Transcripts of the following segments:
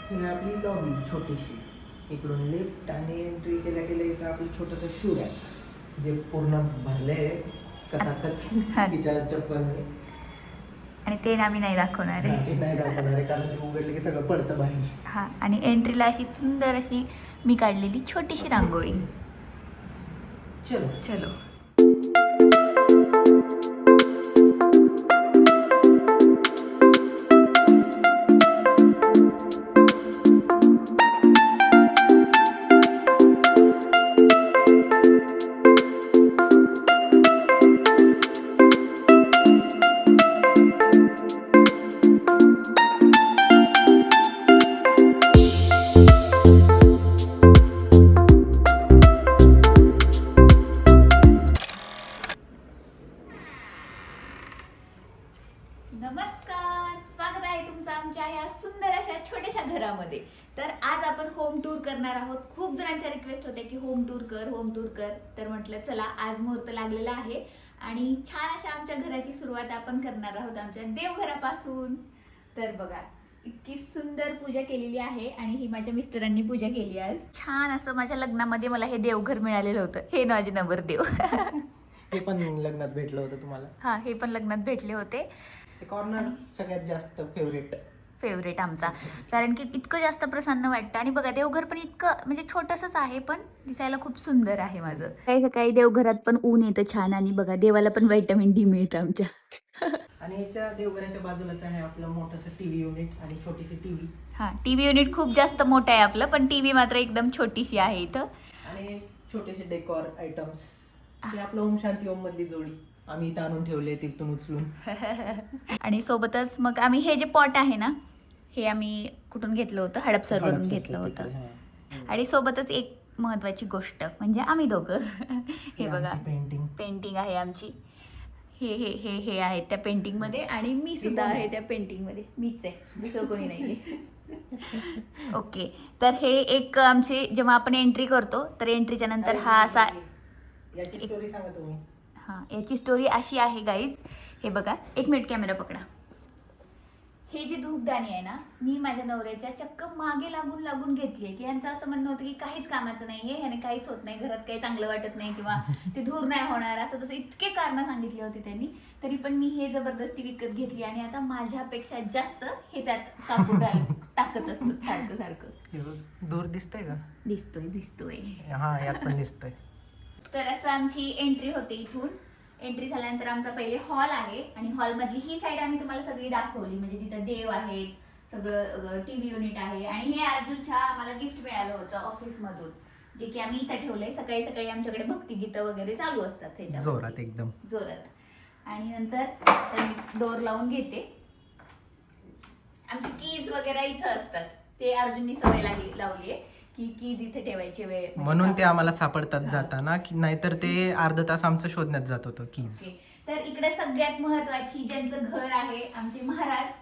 ही आपली लॉबी छोटीशी, इकडून लिफ्ट आणि एंट्री केल्या केल्या इथं आपलं छोटंसं शू रॅक जे पूर्ण भरले कचाकच तिच्या चप्पलने. आणि ते आम्ही नाही दाखवणार आहे. ते नाही दाखवणार आहे कारण ते उघडले की सगळं पडतं बाहेर. हा, आणि एंट्रीला अशी सुंदर अशी मी काढलेली छोटीशी रांगोळी. चलो चलो. नमस्कार, स्वागत आहे तुमचं आमच्या या सुंदर अशा छोट्याशा घरामध्ये. तर आज आपण होम टूर करणार आहोत. खूप जणांच्या रिक्वेस्ट होत्या की होम टूर कर, होम टूर कर. तर म्हटलं चला, आज मुहूर्त लागलेला आहे आणि छान अशा आमच्या घराची सुरुवात आपण करणार आहोत आमच्या देवघरापासून. तर बघा, इतकी सुंदर पूजा केलेली आहे आणि ही माझ्या मिस्टरांनी पूजा केली आज. छान असं माझ्या लग्नामध्ये मला हे देवघर मिळालेलं होतं. हे माझे नवरदेव. हे पण लग्नात भेटलं होतं तुम्हाला? हा, हे पण लग्नात भेटले होते. कॉर्नर सगळ्यात जास्त फेवरेट आमचा, कारण की इतकं जास्त प्रसन्न वाटतं. आणि बघा, देवघर पण इतकं म्हणजे छोटंसंच आहे पण दिसायला खूप सुंदर आहे माझं. काही सकाळी देवघरात पण ऊन येतं छान आणि बघा देवाला पण व्हिटॅमिन डी मिळतं आमच्या. आणि याच्या देवघराच्या बाजूलाच आहे आपलं मोठंसं टीव्ही युनिट आणि छोटीशी टीव्ही. हा, टीव्ही युनिट खूप जास्त मोठं आहे आपलं, पण टीव्ही मात्र एकदम छोटीशी आहे इथं. आणि छोटेसे डेकोर आयटम्स. हे आपलं ओम शांती ओम मधली जोडी आम्ही इथं आणून ठेवले तिथून उचलून. आणि सोबतच मग आम्ही हे जे पॉट आहे ना, हे आम्ही कुठून घेतलं होतं, हडपसरवरून घेतलं होतं. आणि सोबतच एक महत्वाची गोष्ट म्हणजे आम्ही दोघं. हे बघा, पेंटिंग आहे आमची. हे हे हे हे आहेत त्या पेंटिंग मध्ये आणि मी सुद्धा आहे त्या पेंटिंग मध्ये. मीच आहे, दुसरं कोणी नाहीये. ओके, तर हे एक आमची जेव्हा आपण एंट्री करतो तर एंट्रीच्या नंतर हा असा, याची स्टोरी सांगा तुम्ही. हा, याची स्टोरी अशी आहे गाईज. हे बघा, एक मिनिट कॅमेरा पकडा. हे जे धूपदाणी आहे ना, मी माझ्या नवऱ्याच्या चक्क मागे लागून लागून घेतली की यांचं असं म्हणणं होतं की काहीच कामाचं नाही हे, ह्याने काहीच होत नाही, घरात काही चांगलं वाटत नाही किंवा ते धूर नाही होणार, असं तसं इतके कारण सांगितले होते त्यांनी. तरी पण मी हे जबरदस्ती विकत घेतली आणि आता माझ्यापेक्षा जास्त हे त्यात कापूर टाकत असतात सारखं सारखं. दूर दिसतंय का? दिसतोय. हा, यात पण दिसतंय. तर असं आमची एंट्री होते. इथून एंट्री झाल्यानंतर आमचा पहिले हॉल आहे आणि हॉलमधली ही साईड आम्ही तुम्हाला सगळी दाखवली. म्हणजे तिथं देव आहेत, सगळं टीव्ही युनिट आहे. आणि हे अर्जुनच्या आम्हाला गिफ्ट मिळालं होतं ऑफिसमधून, जे की आम्ही इथं ठेवलंय. सकाळी सकाळी आमच्याकडे भक्तिगीतं वगैरे चालू असतात त्याच्या जोरात, एकदम जोरात. आणि नंतर डोर लावून घेते. आमची कीज वगैरे इथं असतात, ते अर्जुननी सवय लावली आहे की कीज इथे ठेवायची वेळ, म्हणून ते आम्हाला सापडतात जाताना, की नाहीतर ते अर्धा तास आमचं शोधण्यात जात होतं कीज. तर इकडे सगळ्यात महत्वाची ज्यांचं घर आहे आमचे महाराज,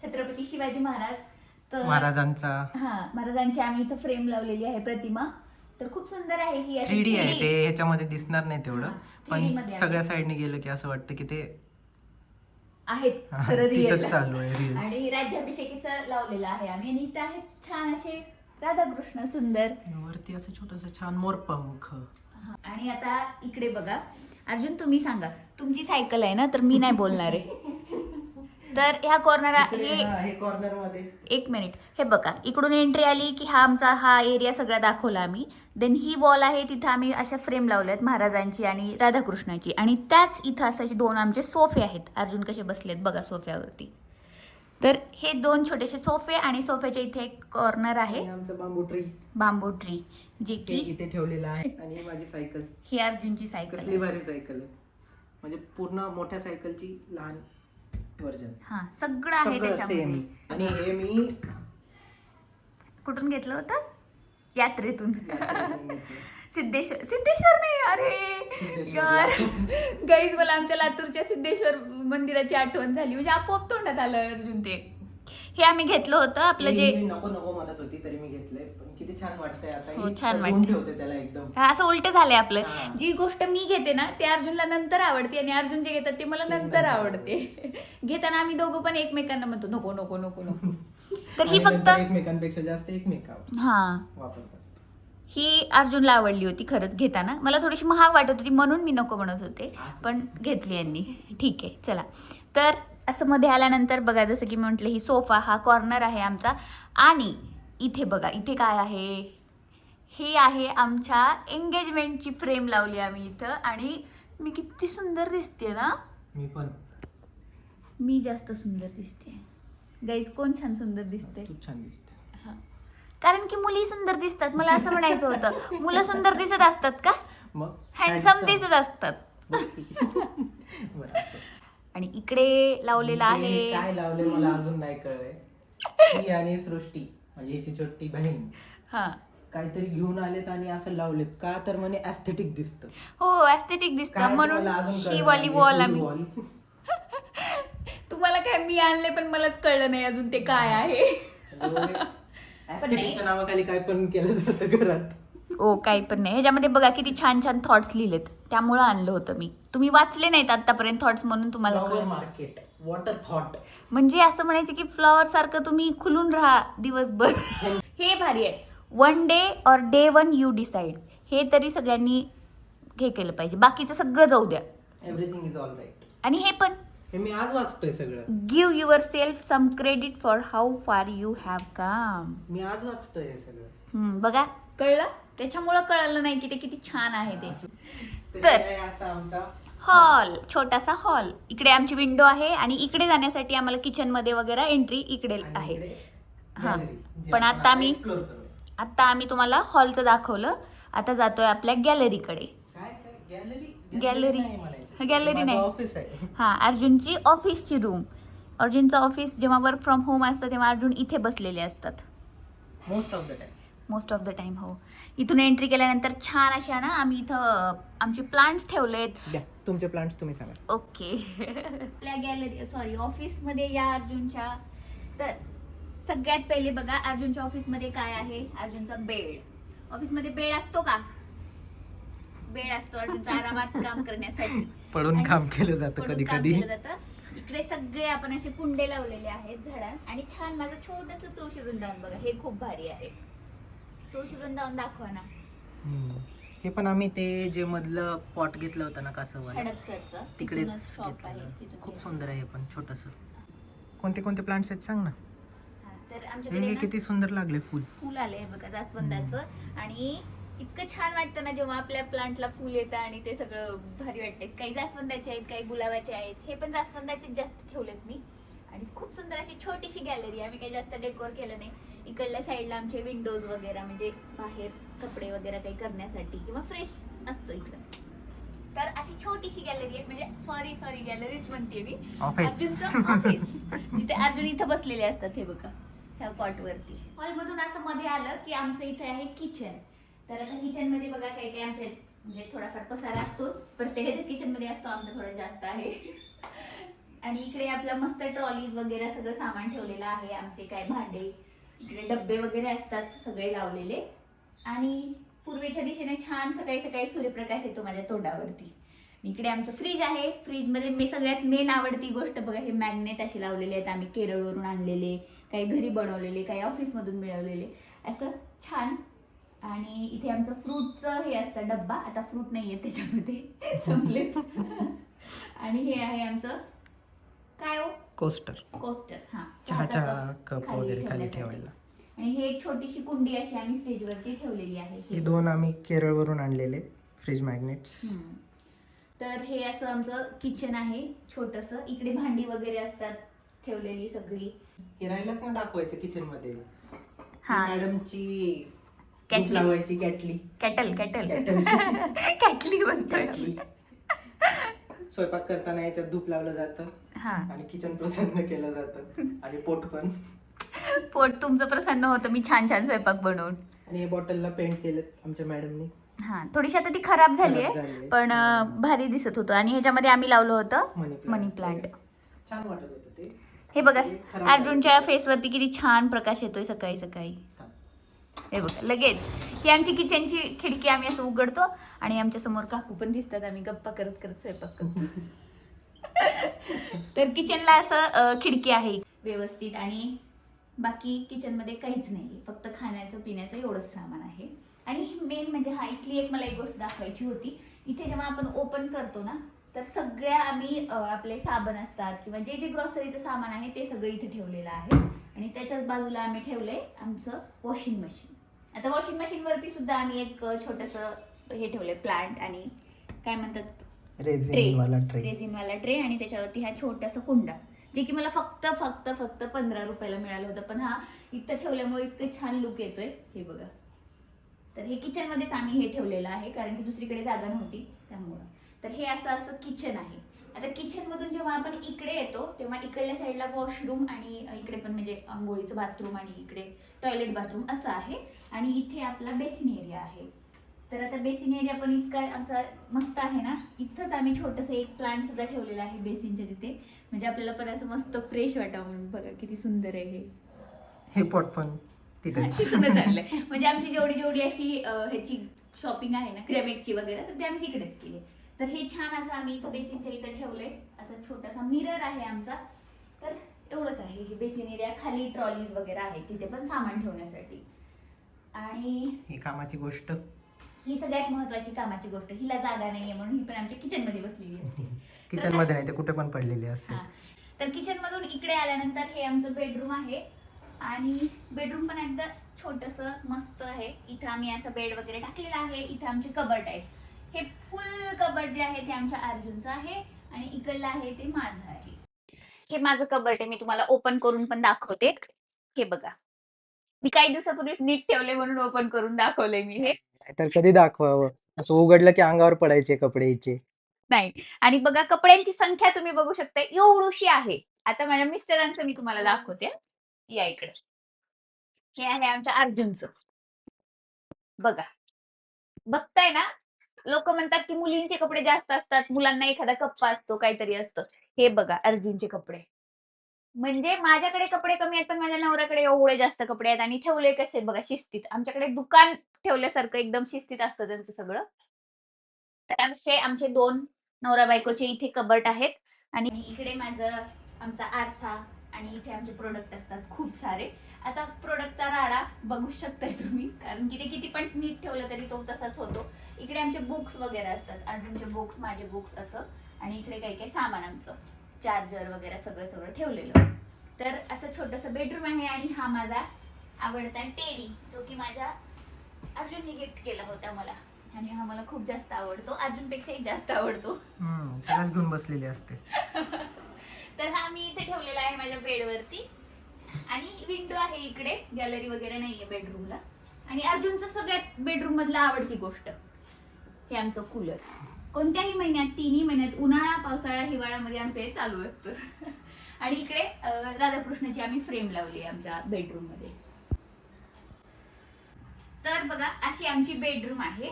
छत्रपती शिवाजी महाराज. तर महाराजांची आम्ही इथं फ्रेम लावलेली आहे प्रतिमा. तर खूप सुंदर आहे ही. 3D आहे ते, ह्याच्यामध्ये दिसणार नाही तेवढं, पण सगळ्या साईडने गेलं की असं वाटतं की ते आहेत खरं रिअल चालू आहे. आणि राज्याभिषेकीचं लावलेलं आहे आम्ही. आणि इथं आहेत छान असे राधाकृष्ण सुंदर, वरती असं छोटस छान मोरपंख. आणि आता इकडे बघा, अर्जुन तुम्ही सांगा, तुमची सायकल आहे ना, तर मी नाही बोलणार आहे. तर ह्या कॉर्नर, हे कॉर्नर मध्ये एक मिनिट, हे बघा, इकडून एंट्री आली की हा एरिया सगळा दाखवला आम्ही. देन ही वॉल आहे, तिथं आम्ही अशा फ्रेम लावल्यात महाराजांची आणि राधाकृष्णाची. आणि त्याच इथं असायचे दोन आमचे सोफे आहेत. अर्जुन कसे बसलेत बघा सोफ्यावरती. तर हे दोन छोटेसे सोफे आणि सोफ्याच्या इथे एक कॉर्नर आहे, बांबू ट्री जे की इथे ठेवलेला आहे. आणि माझी सायकल, ही अर्जुनची सायकल, कसली भारी सायकल आहे, म्हणजे पूर्ण मोठ्या सायकलची लहान व्हर्जन. हा, सगळं आहे त्याच्यामध्ये. आणि हे मी कुठून घेतलं होतं? यात्रेतून. सिद्धेश्वर नाही, अरे यार गाईज, मला आमच्या लातूरच्या सिद्धेश्वर मंदिराची आठवण झाली. म्हणजे आपोआप तोंडात आलं अर्जुन ते. हे आम्ही घेतलं होतं आपलं जे नको नको म्हणत होती तरी मी घेतलंय. पण किती छान वाटतंय आता. हो, छान वाटतं. ठेवते त्याला एकदम. असं उलट झालंय आपलं. जी गोष्ट मी घेते ना ते अर्जुनला नंतर आवडते आणि अर्जुन जे घेतात ते मला नंतर आवडते. घेताना आम्ही दोघं पण एकमेकांना म्हणतो नको नको नको नको. तर ही आणि फक्त नंतर एकमेकांपेक्षा जास्त एकमेकावर हा वापरतात. ही अर्जुनला आवडली होती खरंच घेताना. मला थोडीशी महाग वाटत होती म्हणून मी नको म्हणत होते, पण घेतली यांनी. ठीक आहे चला. तर असं मध्ये आल्यानंतर बघा, जसं की मी म्हटलं, ही सोफा हा कॉर्नर आहे आमचा. आणि इथे बघा, इथे काय आहे, ही आहे आमच्या एंगेजमेंटची फ्रेम लावली आम्ही इथं. आणि मी किती सुंदर दिसते ना. मी पण. मी जास्त सुंदर दिसते गाईज. कोण छान सुंदर दिसते? तू छान दिसते. कारण की मुली सुंदर दिसतात. मला असं म्हणायचं होतं, मुलं सुंदर दिसत असतात का? मग हँडसम दिसत असतात. बरं, असं. आणि इकडे लावलेला इकडे आहे, काय लावले मला अजून नाही कळलंय. ही आणि सृष्टी म्हणजे हिची छोटी बहीण हा काहीतरी घेऊन आलेत आणि असं लावलेत का, तर म्हणे ऍस्थेटिक दिसतं. हो ऍस्थेटिक दिसतं म्हणून ही वाली वॉल आम्ही. तुम्हाला काय, मी आणले पण मलाच कळलं नाही अजून ते काय आहे. ऍस्थेटिकच्या नावाखाली काय पण केलं जातं घरात. ओ काही पण नाही. ह्याच्यामध्ये बघा किती छान छान थॉट्स लिहिलेत, त्यामुळं आणलं होतं मी. तुम्ही वाचले नाहीत आतापर्यंत थॉट्स म्हणून तुम्हाला फ्लॉवर कळलं. Market, water thought. म्हणजे असं म्हणायचं की फ्लॉवर सारखं तुम्ही खुलून राहा दिवसभर. हे भारी आहे. 1 डे और डे 1 यू डिसाइड. हे तरी सगळ्यांनी हे केलं पाहिजे, बाकीचं सगळं जाऊ द्या. Everything is all right. आणि हे पण, हे मी आज वाचतोय सगळं. Give yourself some credit for how far you have come. मी आज वाचतोय हे सगळं. बघा कळलं. त्याच्यामुळं कळलं नाही की ते किती छान आहे ते. तर असा आमचा हॉल, छोटासा हॉल. इकडे आमची विंडो आहे आणि इकडे जाण्यासाठी आम्हाला किचन मध्ये वगैरे एंट्री इकडे आहे. हा, पण आता आम्ही तुम्हाला हॉलचं दाखवलं. आता जातोय आपल्या गॅलरीकडे. गॅलरी नाही, ऑफिस आहे. हा, अर्जुनची ऑफिसची रूम. अर्जुनचं ऑफिस जेव्हा वर्क फ्रॉम होम असतं तेव्हा अर्जुन इथे बसलेले असतात most of the time. Most of the time. हो. इथून एंट्री केल्यानंतर छान अशा ना आम्ही इथं आमचे प्लांट्स ठेवलेत. तुमचे प्लांट्स तुम्ही सांगा. ओके. आपल्या गॅलरी ऑफिसमध्ये या अर्जुनच्या. तर सगळ्यात पहिले बघा अर्जुनच्या ऑफिसमध्ये काय आहे. अर्जुनचा बेड. ऑफिसमध्ये बेड असतो का? बेड असतो अर्जुनचा आरामात काम करण्यासाठी. पडून काम केलं जातं कधी कधी. इकडे सगळे आपण असे कुंडे लावलेले आहेत झाडात. आणि छान माझं छोटस तुळशी वृंदावन बघा, हे खूप भारी आहे. तुळशी वृंदावन दाखवा ना. हे पण आम्ही ते जे मधलं पॉट घेतलं होतं ना कासव हडपसरचं तिकडेच शॉप आहे. घेतलं. खूप सुंदर आहे पण छोटस. कोणते कोणते प्लांट्स आहेत सांग ना. तर हे आमच्याकडे किती सुंदर लागले फुल आले बघा जास्वंदाचं. आणि इतकं छान वाटतं ना जेव्हा आपल्या प्लांटला फुल येतं आणि ते सगळं भारी वाटते. काही जास्वंदाचे आहेत, काही गुलाबाचे आहेत. हे पण जास्वंदाचे जास्त ठेवलेत मी. आणि खूप सुंदर अशी छोटीशी गॅलरी. आम्ही काही जास्त डेकोर केलं नाही. इकडल्या साईडला आमचे विंडोज वगैरे, म्हणजे बाहेर कपडे वगैरे काही करण्यासाठी किंवा फ्रेश असतं इकडं. तर अशी छोटीशी गॅलरी आहे. म्हणजे सॉरी गॅलरीच म्हणते मी. अर्जुनचं ऑफिस जिथे अर्जुन इथं बसलेले असतात. हे बघा ह्या कॉट वरती. हॉलमधून असं मध्ये आलं की आमचं इथे आहे किचन. तर आता किचन मध्ये बघा काही काही आमचे म्हणजे थोडाफार पसारा असतोच. प्रत्येकाच्या किचन मध्ये असतो, आमचं थोडं जास्त आहे. आणि इकडे आपला मस्त ट्रॉलीज वगैरे सगळं सामान ठेवलेलं आहे. आमचे काय भांडे, इकडे डब्बे वगैरे असतात सगळे लावलेले. आणि पूर्वेच्या दिशेने छान सकाळी सकाळी सूर्यप्रकाश येतो माझ्या तोंडावरती. इकडे आमचं फ्रीज आहे. फ्रीजमध्ये मी सगळ्यात मेन आवडती गोष्ट बघा, हे मॅग्नेट असे लावलेले आहेत आम्ही केरळवरून आणलेले, काही घरी बनवलेले, काही ऑफिसमधून मिळवलेले, असं छान. आणि इथे आमचं फ्रूटचं हे असतं डब्बा. आता फ्रूट नाहीये त्याच्यामध्ये, संपलेत. आणि हे आहे आमचं काय हो, कोस्टर. हा, चहाचा कप वगैरे खाली ठेवायला. आणि हे एक छोटीशी कुंडी अशी आम्ही फ्रीजवरती ठेवलेली आहे. हे 2 आम्ही केरळवरून आणलेले फ्रीज मॅग्नेट्स. तर हे असं आमचं किचन आहे छोटस. इकडे भांडी वगैरे असतात ठेवलेली सगळी. हे राहिलंच ना दाखवायचं किचन मध्ये. हा, मॅडमची कॅटली लावायची कॅटली. कॅटली म्हणतोय. स्वयंपाक करताना याच्यात धूप लावलं जातं. आणि किचन प्रसन्न केलं जातं. आणि पोट तुमचं प्रसन्न होतं मी छान छान स्वयंपाक बनवून. आणि या बॉटलला पेंट केलं आमच्या मॅडमनी. हा, थोडीशी आता ती खराब झाली आहे पण भारी दिसत होतं. आणि ह्याच्यामध्ये आम्ही लावलं होतं मनी प्लांट. छान वाटत होतं ते. हे बघा अर्जुनच्या फेसवरती किती छान प्रकाश येतोय सकाळी सकाळी. हे बघा लगेच. ही आमची किचनची खिडकी आम्ही असं उघडतो आणि आमच्या समोर काकू पण दिसतात. आम्ही गप्पा करत करत स्वयंपाक करतो. तर किचनला असं खिडकी आहे व्यवस्थित. आणि बाकी किचनमध्ये काहीच नाही, फक्त खाण्याचं पिण्याचं एवढंच सामान आहे. आणि मेन म्हणजे इथली एक मला एक गोष्ट दाखवायची होती. इथे जेव्हा आपण ओपन करतो ना, तर सगळ्या आम्ही आपले साबण असतात किंवा जे जे ग्रॉसरीचं सामान आहे ते सगळं इथे ठेवलेलं आहे. आणि त्याच्याच बाजूला आम्ही ठेवलंय आमचं वॉशिंग मशीन. आता वॉशिंग मशीन वरती सुद्धा आम्ही एक छोटंसं हे ठेवलंय प्लांट आणि काय म्हणतात रेझिनवाला ट्रे आणि त्याच्यावरती हा छोटासा कुंडा, जे की मला फक्त 15 रुपयाला मिळालं होतं. पण इथं ठेवल्यामुळे इतकं छान लुक येतोय. हे बघा. तर हे किचन मध्येच आम्ही हे ठेवलेलं आहे, कारण की दुसरीकडे जागा नव्हती त्यामुळं. तर हे असं किचन आहे. आता किचन मधून जेव्हा आपण इकडे येतो तेव्हा इकडल्या साईडला वॉशरूम आणि इकडे पण म्हणजे आंघोळीचं बाथरूम आणि इकडे टॉयलेट बाथरूम असं आहे. आणि इथे आपला बेसिन एरिया आहे. तर आता बेसिन एरिया पण इतका आमचा मस्त आहे ना. इथंच आम्ही छोटंसं एक प्लांट सुद्धा ठेवलेलं आहे बेसिनच्या तिथे, म्हणजे आपल्याला पण असं मस्त फ्रेश वाटावं म्हणून. बघा किती सुंदर आहे हे पॉट पण तिथेच चाललंय. म्हणजे आमची जेवढी अशी ह्याची शॉपिंग आहे ना क्रेमेकची वगैरे, तर ते आम्ही तिकडेच केले. तर हे छान असं आम्ही इथं बेसिनच्या इथं ठेवलंय. असा छोटासा मिरर आहे आमचा. तर एवढंच आहे हे बेसिन एरिया. खाली ट्रॉलीज वगैरे आहेत तिथे पण सामान ठेवण्यासाठी. आणि ही कामाची गोष्ट, ही सगळ्यात महत्वाची कामाची गोष्ट. हिला जागा नाहीये म्हणून ही पण आमच्या किचन मध्ये बसलेली असते. किचन मध्ये नाही ते कुठे पण पडलेली असते. तर किचन मधून इकडे आल्यानंतर हे आमचं बेडरूम आहे. आणि बेडरूम पण एकदा छोटस मस्त आहे. इथं आम्ही असं बेड वगैरे टाकलेला आहे. इथं आमचे कबर्ड आहेत. हे फुल कबर्ड जे आहे ते आमच्या अर्जुनचं आहे आणि इकडलं आहे ते माझं आहे. हे माझं कबर्ड आहे. मी तुम्हाला ओपन करून पण दाखवते. हे बघा, मी काही दिवसापूर्वीच नीट ठेवले म्हणून ओपन करून दाखवले मी हे. तर कधी दाखवावं, असं उघडलं की अंगावर पडायचे कपडे हिचे. नाही. आणि बघा कपड्यांची संख्या तुम्ही बघू शकता एवढीशी आहे. आता माझ्या मिस्टरांचं मी तुम्हाला दाखवते. या इकडे. हे आहे आमच्या अर्जुनचं. बघा, बघताय ना. लोक म्हणतात की मुलींचे कपडे जास्त असतात, मुलांना एखादा कप्पा असतो, काहीतरी असतं. हे बघा अर्जुनचे कपडे. म्हणजे माझ्याकडे कपडे कमी आहेत पण माझ्या नवऱ्याकडे एवढे जास्त कपडे आहेत. आणि ठेवले कसे बघा शिस्तीत. आमच्याकडे दुकान ठेवल्यासारखं एकदम शिस्तीत असतं त्यांचं सगळं. तर असे आमचे 2 नवरा बायकोचे इथे कबर्ड आहेत. आणि इकडे आमचा आरसा आणि इथे आमचे प्रोडक्ट असतात खूप सारे. आता प्रोडक्टचा राडा बघू शकताय तुम्ही, कारण की ते किती पण नीट ठेवलं तरी तो तसाच होतो. इकडे आमचे बुक्स वगैरे असतात, अर्जुनचे बुक्स, माझे बुक्स असं. आणि इकडे काही सामान आमचं चार्जर वगैरे सगळं ठेवलेलं. तर असं छोटंसं बेडरूम आहे. आणि हा माझा आवडता टेडी, जो की माझ्या अर्जुनने गिफ्ट केला होता मला. आणि हा मला खूप जास्त आवडतो, अर्जुनपेक्षाही जास्त आवडतो. त्यालाच घेऊन बसलेली असते. तर हा मी इथे ठेवलेला आहे माझ्या बेडवरती. आणि विंडो आहे इकडे, गॅलरी वगैरे नाहीये बेडरूमला. आणि अर्जुनचं सगळ्यात बेडरूम मधला आवडती गोष्ट हे आमचं कूलर. कोणत्याही महिन्यात, 3ही महिन्यात, उन्हाळा, पावसाळा, हिवाळ्यामध्ये आमचं हे चालू असतं. आणि इकडे राधाकृष्णाची आम्ही फ्रेम लावली आमच्या बेडरूम मध्ये. तर बघा अशी आमची बेडरूम आहे.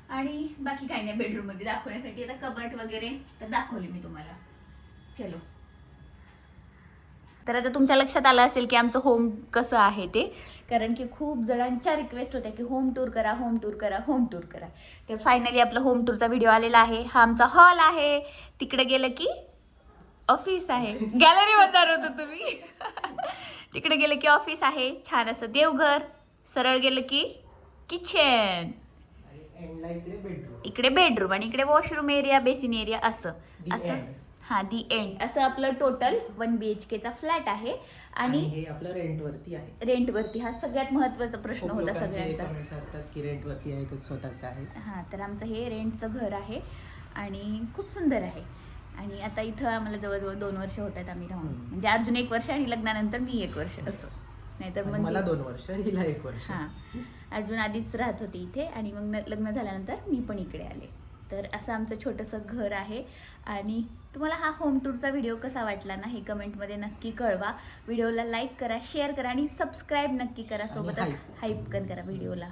आणि बाकी काही नाही बेडरूम मध्ये दाखवण्यासाठी. आता कबर्ड वगैरे तर दाखवले मी तुम्हाला. चलो. तर आता तुमच्या लक्षात आलं असेल की आमचं होम कसं आहे ते, कारण की खूप जणांच्या रिक्वेस्ट होत्या की होम टूर करा, होम टूर करा, होम टूर करा. तर फायनली आपला होम टूरचा व्हिडिओ आलेला आहे. हा आमचा हॉल आहे. तिकडे गेलं की ऑफिस आहे. गॅलरी म्हणणार होतो तुम्ही. तिकडे गेलं की ऑफिस आहे. छान असं देवघर. सरळ गेलं की किचन, इकडे बेडरूम आणि इकडे वॉशरूम एरिया, बेसिन एरिया असं. दी एंड असं आपलं टोटल 1 BHK चा फ्लॅट आहे. आणि हे आपलं रेंटवरती आहे. रेंटवरती. हा सगळ्यात महत्त्वाचा प्रश्न होता सगळ्यांचा. कमेंट्स असतात की रेंटवरती आहे की स्वतःचं आहे. तर आमचं हे रेंटचं घर आहे आणि खूप सुंदर आहे. आणि आता इथं आम्हाला जवळजवळ 2 वर्ष होत आहेत आम्ही राहून. म्हणजे अर्जुन 1 वर्ष आणि लग्नानंतर मी 1 वर्ष असं. नाहीतर मग मला 2 वर्ष, हिला 1 वर्ष. अर्जुन आधीच राहत होती इथे आणि मग लग्न झाल्यानंतर मी पण इकडे आले. तर असं आमचं छोटंसं घर आहे. आणि तुम्हाला हा होम टूरचा व्हिडिओ कसा वाटला ना हे कमेंटमध्ये नक्की कळवा. व्हिडिओला लाईक करा, शेअर करा आणि सबस्क्राईब नक्की करा. सोबतच हाईप पण करा व्हिडिओला.